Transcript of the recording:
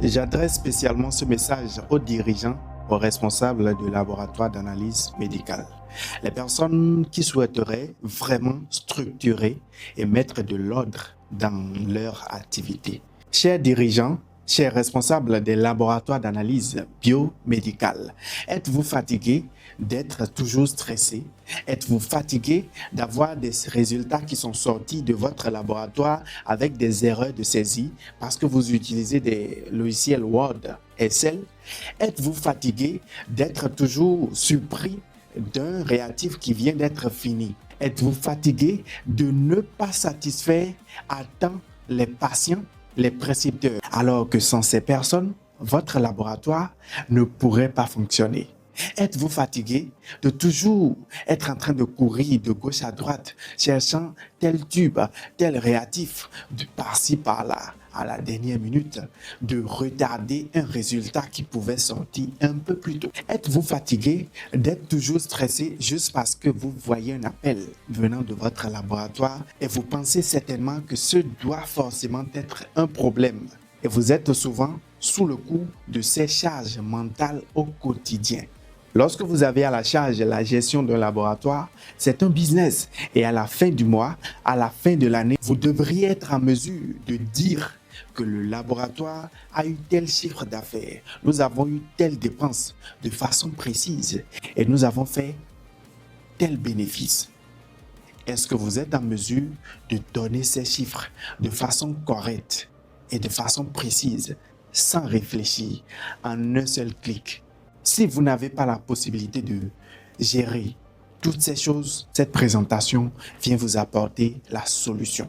J'adresse spécialement ce message aux dirigeants, aux responsables de laboratoires d'analyse médicale. Les personnes qui souhaiteraient vraiment structurer et mettre de l'ordre dans leur activité. Chers dirigeants, chers responsables des laboratoires d'analyse biomédicale, êtes-vous fatigué d'être toujours stressé? Êtes-vous fatigué d'avoir des résultats qui sont sortis de votre laboratoire avec des erreurs de saisie parce que vous utilisez des logiciels Word, Excel? Êtes-vous fatigué d'être toujours surpris d'un réactif qui vient d'être fini? Êtes-vous fatigué de ne pas satisfaire à temps les patients, les prescripteurs, alors que sans ces personnes, votre laboratoire ne pourrait pas fonctionner? Êtes-vous fatigué de toujours être en train de courir de gauche à droite, cherchant tel tube, tel réactif, de par-ci, par-là, à la dernière minute, de retarder un résultat qui pouvait sortir un peu plus tôt? Êtes-vous fatigué d'être toujours stressé juste parce que vous voyez un appel venant de votre laboratoire et vous pensez certainement que ce doit forcément être un problème? Et vous êtes souvent sous le coup de ces charges mentales au quotidien. Lorsque vous avez à la charge la gestion d'un laboratoire, c'est un business. Et à la fin du mois, à la fin de l'année, vous devriez être en mesure de dire que le laboratoire a eu tel chiffre d'affaires. Nous avons eu telle dépense de façon précise et nous avons fait tel bénéfice. Est-ce que vous êtes en mesure de donner ces chiffres de façon correcte et de façon précise, sans réfléchir, en un seul clic? Si vous n'avez pas la possibilité de gérer toutes ces choses, cette présentation vient vous apporter la solution.